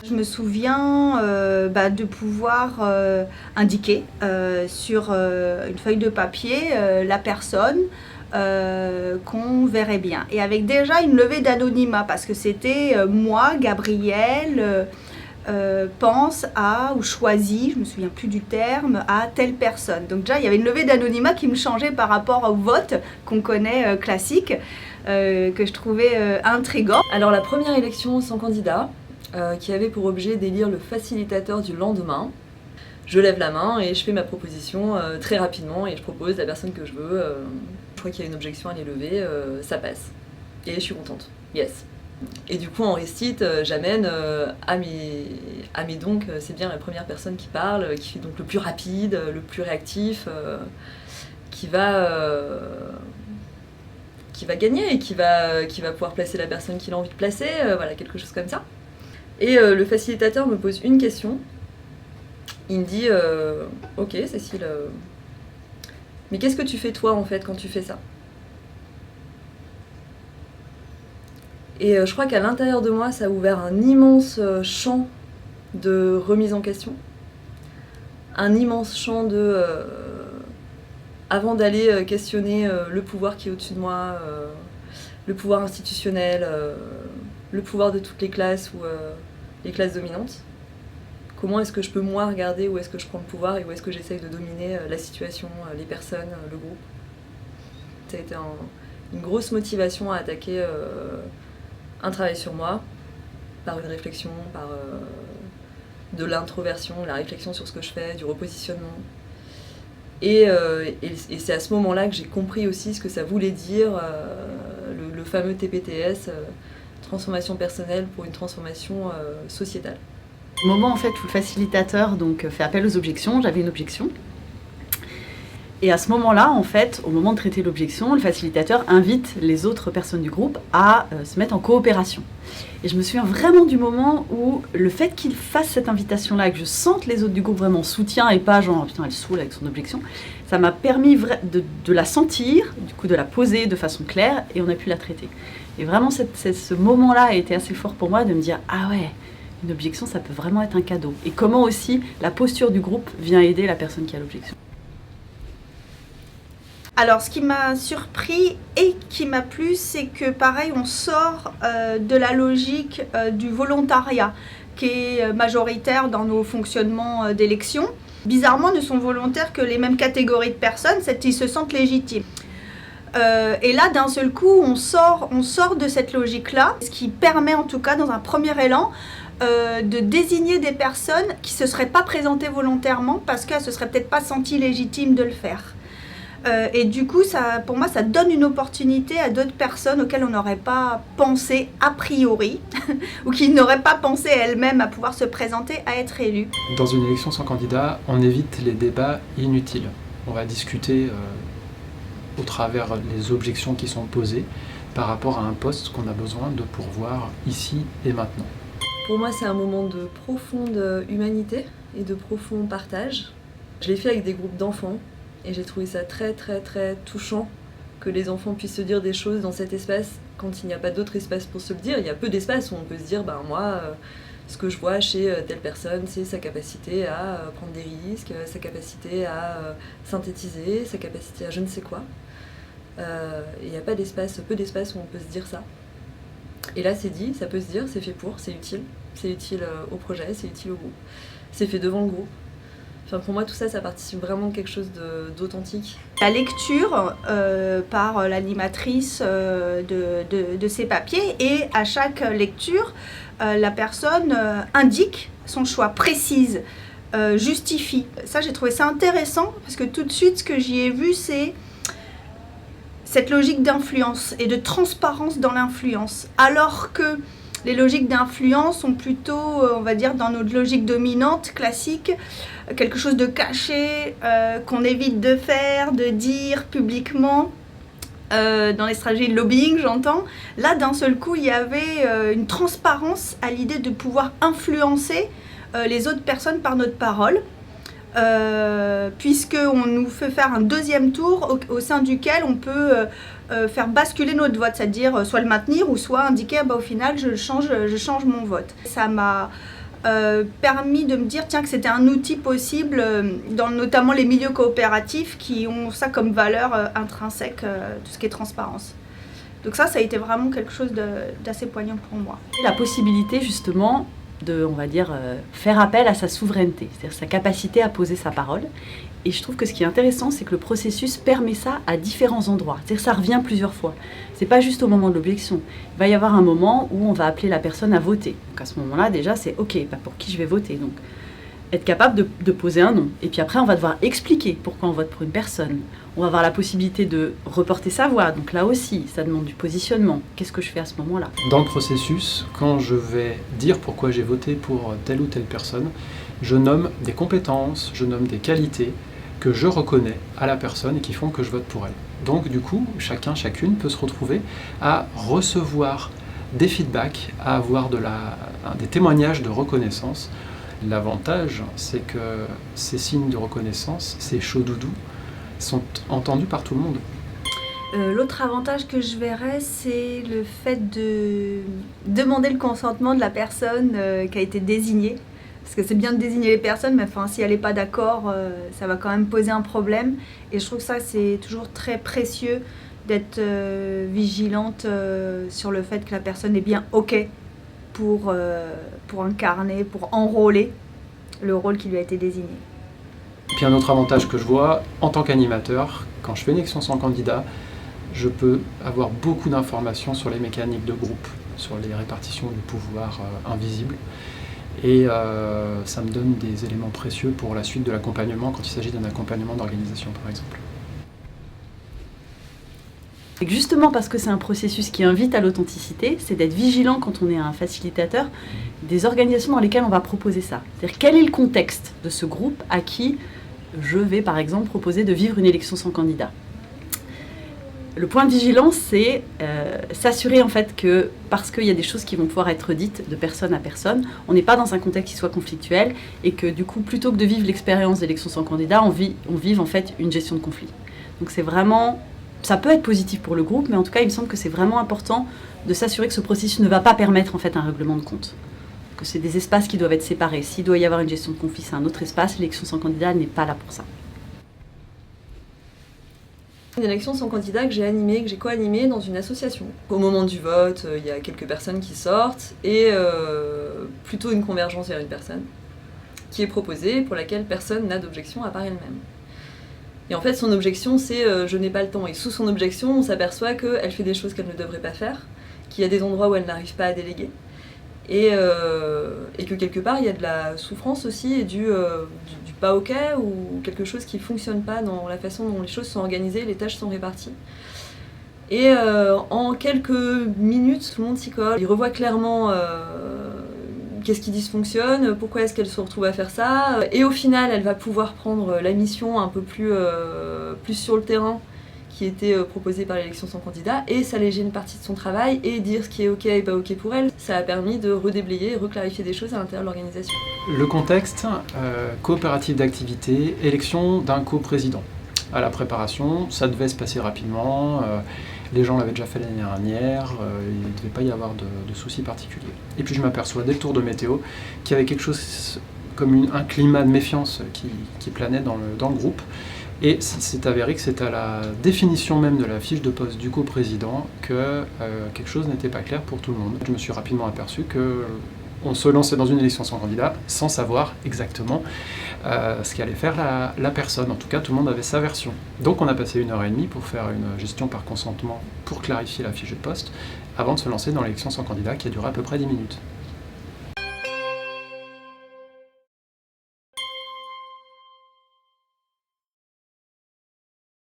Je me souviens de pouvoir indiquer sur une feuille de papier la personne qu'on verrait bien. Et avec déjà une levée d'anonymat, parce que c'était moi, Gabrielle, pense à, ou choisit, je me souviens plus du terme, à telle personne. Donc déjà, il y avait une levée d'anonymat qui me changeait par rapport au vote qu'on connaît classique, que je trouvais intriguant. Alors la première élection sans candidat, qui avait pour objet d'élire le facilitateur du lendemain, je lève la main et je fais ma proposition très rapidement et je propose la personne que je veux. Je crois qu'il y a une objection à les lever, ça passe. Et je suis contente. Yes. Et du coup en récite, j'amène donc c'est bien la première personne qui parle, qui fait donc le plus rapide, le plus réactif, qui va gagner et qui va pouvoir placer la personne qu'il a envie de placer, voilà, quelque chose comme ça. Et le facilitateur me pose une question. Il me dit ok Cécile, mais qu'est-ce que tu fais toi en fait quand tu fais ça? Et je crois qu'à l'intérieur de moi, ça a ouvert un immense champ de remise en question. Un immense champ de... avant d'aller questionner le pouvoir qui est au-dessus de moi, le pouvoir institutionnel, le pouvoir de toutes les classes ou les classes dominantes. Comment est-ce que je peux moi regarder où est-ce que je prends le pouvoir et où est-ce que j'essaye de dominer la situation, les personnes, le groupe. Ça a été une grosse motivation à attaquer un travail sur moi, par une réflexion, par de l'introversion, la réflexion sur ce que je fais, du repositionnement. Et c'est à ce moment-là que j'ai compris aussi ce que ça voulait dire, le fameux TPTS, transformation personnelle pour une transformation sociétale. Au moment en fait où le facilitateur donc fait appel aux objections, j'avais une objection. Et à ce moment-là, en fait, au moment de traiter l'objection, le facilitateur invite les autres personnes du groupe à se mettre en coopération. Et je me souviens vraiment du moment où le fait qu'il fasse cette invitation-là, que je sente les autres du groupe vraiment soutien et pas genre putain elle saoule avec son objection, ça m'a permis de la sentir, du coup de la poser de façon claire et on a pu la traiter. Et vraiment ce moment-là a été assez fort pour moi de me dire ah ouais, une objection ça peut vraiment être un cadeau. Et comment aussi la posture du groupe vient aider la personne qui a l'objection. Alors, ce qui m'a surpris et qui m'a plu, c'est que pareil, on sort de la logique du volontariat, qui est majoritaire dans nos fonctionnements d'élection. Bizarrement, ne sont volontaires que les mêmes catégories de personnes, c'est qu'ils se sentent légitimes. Et là, d'un seul coup, on sort de cette logique-là, ce qui permet en tout cas, dans un premier élan, de désigner des personnes qui ne se seraient pas présentées volontairement parce qu'elles ne se seraient peut-être pas senties légitimes de le faire. Et du coup, pour moi, ça donne une opportunité à d'autres personnes auxquelles on n'aurait pas pensé a priori, ou qui n'auraient pas pensé elles-mêmes à pouvoir se présenter, à être élues. Dans une élection sans candidat, on évite les débats inutiles. On va discuter au travers les objections qui sont posées par rapport à un poste qu'on a besoin de pourvoir ici et maintenant. Pour moi, c'est un moment de profonde humanité et de profond partage. Je l'ai fait avec des groupes d'enfants. Et j'ai trouvé ça très très très touchant que les enfants puissent se dire des choses dans cet espace quand il n'y a pas d'autre espace pour se le dire. Il y a peu d'espace où on peut se dire moi, ce que je vois chez telle personne, c'est sa capacité à prendre des risques, sa capacité à synthétiser, sa capacité à je ne sais quoi. Il n'y a pas d'espace, peu d'espace où on peut se dire ça. Et là c'est dit, ça peut se dire, c'est fait pour, c'est utile au projet, c'est utile au groupe. C'est fait devant le groupe. Enfin, pour moi, tout ça, ça participe vraiment de quelque chose d'authentique. La lecture par l'animatrice de ces papiers, et à chaque lecture, la personne indique son choix, précise, justifie. Ça, j'ai trouvé ça intéressant parce que tout de suite, ce que j'y ai vu, c'est cette logique d'influence et de transparence dans l'influence. Alors que les logiques d'influence sont plutôt, on va dire, dans notre logique dominante, classique, quelque chose de caché, qu'on évite de faire, de dire publiquement, dans les stratégies de lobbying, j'entends. Là, d'un seul coup, il y avait une transparence à l'idée de pouvoir influencer les autres personnes par notre parole, puisqu'on nous fait faire un deuxième tour au sein duquel on peut faire basculer notre vote, c'est-à-dire soit le maintenir ou soit indiquer au final je change mon vote. Ça m'a permis de me dire tiens, que c'était un outil possible, dans notamment les milieux coopératifs qui ont ça comme valeur intrinsèque, tout ce qui est transparence. Donc ça a été vraiment quelque chose d'assez poignant pour moi. La possibilité justement de, on va dire, faire appel à sa souveraineté, c'est-à-dire sa capacité à poser sa parole. Et je trouve que ce qui est intéressant, c'est que le processus permet ça à différents endroits. C'est-à-dire que ça revient plusieurs fois. C'est pas juste au moment de l'objection. Il va y avoir un moment où on va appeler la personne à voter. Donc à ce moment-là, déjà, c'est OK, pour qui je vais voter. Donc être capable de poser un nom. Et puis après, on va devoir expliquer pourquoi on vote pour une personne. On va avoir la possibilité de reporter sa voix. Donc là aussi, ça demande du positionnement. Qu'est-ce que je fais à ce moment-là ? Dans le processus, quand je vais dire pourquoi j'ai voté pour telle ou telle personne, je nomme des compétences, je nomme des qualités que je reconnais à la personne et qui font que je vote pour elle. Donc du coup, chacun, chacune peut se retrouver à recevoir des feedbacks, à avoir des témoignages de reconnaissance. L'avantage, c'est que ces signes de reconnaissance, ces chauds doudous, sont entendus par tout le monde. L'autre avantage que je verrais, c'est le fait de demander le consentement de la personne qui a été désignée. Parce que c'est bien de désigner les personnes, mais enfin, si elle n'est pas d'accord, ça va quand même poser un problème. Et je trouve que ça, c'est toujours très précieux d'être vigilante sur le fait que la personne est bien OK pour incarner, pour enrôler le rôle qui lui a été désigné. Puis un autre avantage que je vois, en tant qu'animateur, quand je fais une élection sans candidat, je peux avoir beaucoup d'informations sur les mécaniques de groupe, sur les répartitions du pouvoir invisible. Et ça me donne des éléments précieux pour la suite de l'accompagnement, quand il s'agit d'un accompagnement d'organisation par exemple. Et justement parce que c'est un processus qui invite à l'authenticité, c'est d'être vigilant quand on est un facilitateur des organisations dans lesquelles on va proposer ça. C'est-à-dire quel est le contexte de ce groupe à qui je vais par exemple proposer de vivre une élection sans candidat. Le point de vigilance, c'est s'assurer en fait que, parce qu'il y a des choses qui vont pouvoir être dites de personne à personne, on n'est pas dans un contexte qui soit conflictuel et que du coup, plutôt que de vivre l'expérience d'élection sans candidat, on vive en fait une gestion de conflit. Donc c'est vraiment, ça peut être positif pour le groupe, mais en tout cas, il me semble que c'est vraiment important de s'assurer que ce processus ne va pas permettre en fait un règlement de compte. Que c'est des espaces qui doivent être séparés. S'il doit y avoir une gestion de conflit, c'est un autre espace. L'élection sans candidat n'est pas là pour ça. Une élection sans candidat que j'ai animée, que j'ai co-animée dans une association. Au moment du vote, il y a quelques personnes qui sortent et plutôt une convergence vers une personne qui est proposée pour laquelle personne n'a d'objection à part elle-même. Et en fait, son objection, c'est je n'ai pas le temps. Et sous son objection, on s'aperçoit qu'elle fait des choses qu'elle ne devrait pas faire, qu'il y a des endroits où elle n'arrive pas à déléguer. Et que quelque part, il y a de la souffrance aussi et du pas OK ou quelque chose qui ne fonctionne pas dans la façon dont les choses sont organisées, les tâches sont réparties. Et en quelques minutes, tout le monde s'y colle. Il revoit clairement qu'est-ce qui dysfonctionne, pourquoi est-ce qu'elle se retrouve à faire ça. Et au final, elle va pouvoir prendre la mission un peu plus sur le terrain qui était proposée par l'élection sans candidat et s'alléger une partie de son travail et dire ce qui est OK et pas OK pour elle. Ça a permis de redéblayer et reclarifier des choses à l'intérieur de l'organisation. Le contexte, coopérative d'activité, élection d'un coprésident. À la préparation, ça devait se passer rapidement, les gens l'avaient déjà fait l'année dernière, il ne devait pas y avoir de soucis particuliers. Et puis je m'aperçois dès le tour de météo qu'il y avait quelque chose comme un climat de méfiance qui planait dans le groupe. Et c'est avéré que c'est à la définition même de la fiche de poste du coprésident que quelque chose n'était pas clair pour tout le monde. Je me suis rapidement aperçu qu'on se lançait dans une élection sans candidat sans savoir exactement ce qu'allait faire la personne. En tout cas, tout le monde avait sa version. Donc on a passé 1h30 pour faire une gestion par consentement pour clarifier la fiche de poste avant de se lancer dans l'élection sans candidat qui a duré à peu près 10 minutes.